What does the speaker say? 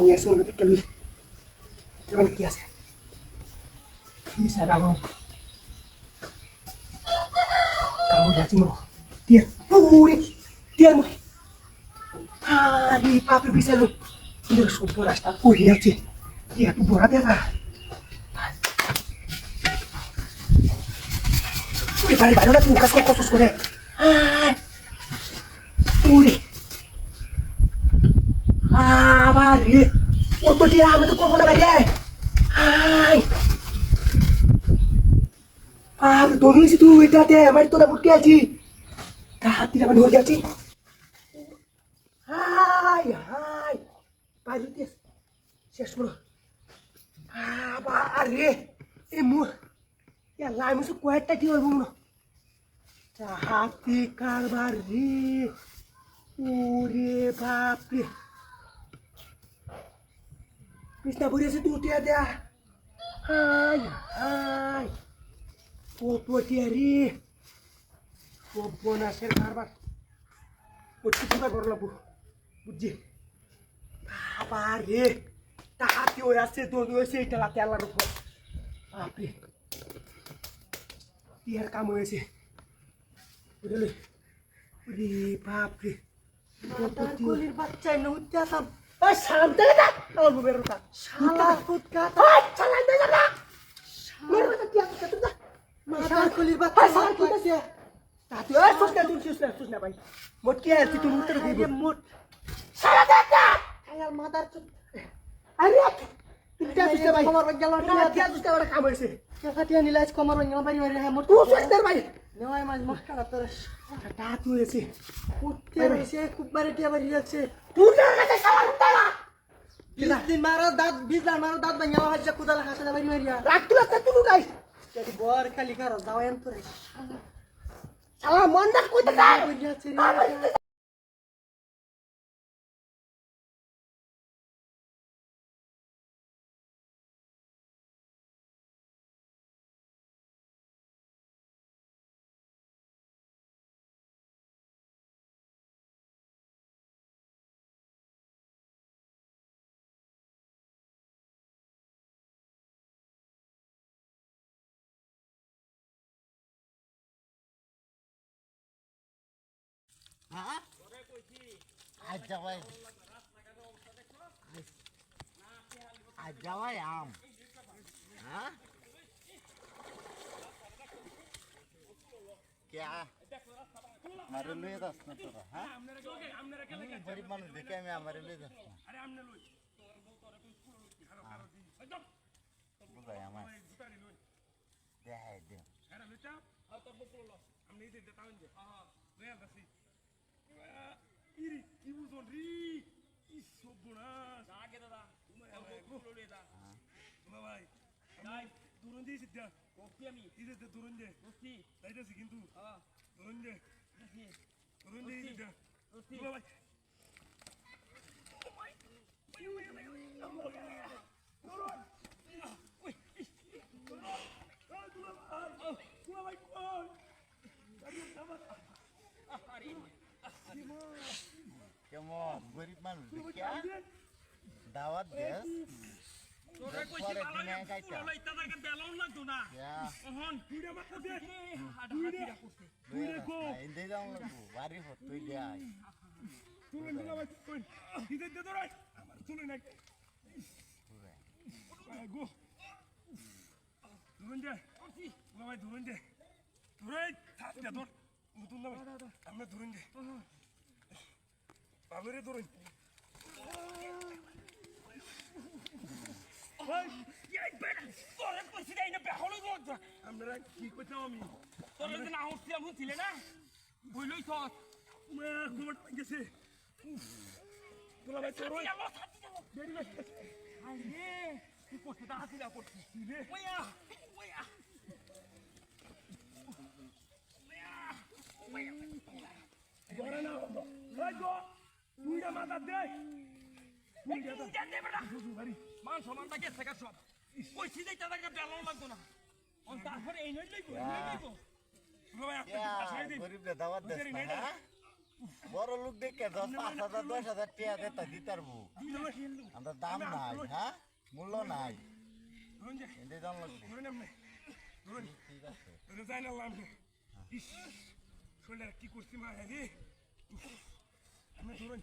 নিয়ে আসছে ওর কেন কেমন কি আছে কি সারা গো কামু যাচ্ছি মো টিয়া পুরে টিয়া মো আরে বাপরে বিশাল সুন্দর সভ্য রাস্তা পড়ে যাচ্ছে টিয়া একটু বড়া দেখা ওই বাড়ি বাইরে না তুমি কাজ কষ্ট করে পুরে আবার রে ওর তো টিয়া আমি তো করবো না রে আই আর দৌড়েছি তুই এটাতে আমার তোরা বুটকে আছি তা হাত দিয়ে আমি ধরে যাচ্ছি হাই হাই পাইতে শেষ করো আবার রে এ মুখ ইয়া লাই মুসু কয়েকটা কি হইব না হাতে কারবার রে ওরে বাপ রে কৃষ্ণা ভরিয়েছে তুই উঠিয়া দেয়া হাই হাই পোপটিয়া রে সর্বনাশের কারবার ওটি কি বড় লাগবো বুঝছি আবার রে তাহাতি হয়ে আসছে দৌড় হয়েছে এইটা লাতে আল্লাহর উপর বাপরে টিয়ার কাম হয়েছে বুঝলি ওরে বাপরে কলির বাচ্চাই না উঠতে আসাম ওই সালাম থেকে যা আমার বুবের রোটা শালা ফুটকা ওই শালা দে যা মেরে বাচ্চা কি আছে তুই যা মাদার কলির বাচ্চা সালাম কি আছে তাতে ওই সুসনা ভাই মোট কি আছে তুই উত্তর দিবি মোট শালা দে যা আয়ার মাদার আরে তুই সুসনা ভাই কমর গেল না সুসনা বড় কাম হইছে কাটিয়া নিলাজ কমর গেল বাড়ি বাড়ি হ্যাঁ মোট তুই সুসনা ভাই নেওয়াই মাছ মস্কারা তোর দাঁত হয়েছে উঠতে হয়েছে খুব বারে টিয়া বাড়ি যাচ্ছে তুই কাছে সালাম উঠালা দিন মারো দাঁত বিজলা মারো দাঁত ভাঙা হচ্ছে কুদাল হাসে বাড়ি মারিয়া রাখতুল তে তুই গাইস যদি বর খালি কারো দাওয়ান তোরে শালা মন না কইতে যায় বুঝাচ্ছে রে হ্যাঁ আজ যাওয়াই আম হ্যাঁ क्या हमारे लिए दस ना तो हाँ गरीब मानुष देखे हमें हमारे लिए दस बुझाए हमारे दे है दे দুরন্দে সিদ্ধা কোকি আমি দিতে দুরন্দে কোকি তাইতেছি কিন্তু দুরন্দে দুরন্দে সিদ্ধা কোকি বাবা কেমন গরিব মানুষ দেখিয়া দাওয়াত দেস তোরা কইছি ভালো পুরো লইতা থাকে বেলন লাগতো না ওহন দুইটা মা করতে দুইটা করতে দুইটা গো ইন্দে যাও লাগবো বাড়ি হত তুই দে আই তুই দিলা ভাই কই দিতে দে তোরা আমার চলে নাই গো দুরন দে ভাই দুরন দে তোরে থাক দে তোর নতুন না আমরা দুরন দে বাবরে দুরন ভাই এই বেটা তোরে কইছি না বেহলো গো আমরা কি কইতাম আমি তোরে না হচ্ছিলাম হচ্ছিলে না বইলই তো মে ঘুমট গেছে তোরা ভাই তোর দেরি হচ্ছে আরে কি করতে দা হাসিলা করতে রে ওয়া ওয়া গরা না ভাই গো তুইটা মাথা দে তুইটা দে বেটা ভাই মান সমানটা গেছে কা সব কইছি যে টাকা বেলন লাগতো না অন তারপরে এই নই লইবো ভাই গরিব রে দাওয়াত দেস না বড় লোক দেখে 5,000 10,000 টাকা দেতা দিতার বুক আমরা দাম নাই হ্যাঁ মূল্য নাই ধরুন যে এটাই দাম লাগবে ধরুন আপনি ধরুন ঠিক আছে ধরুন যাই না আপনি ইস শরীরে কি করছি মা রে আপনি ধরুন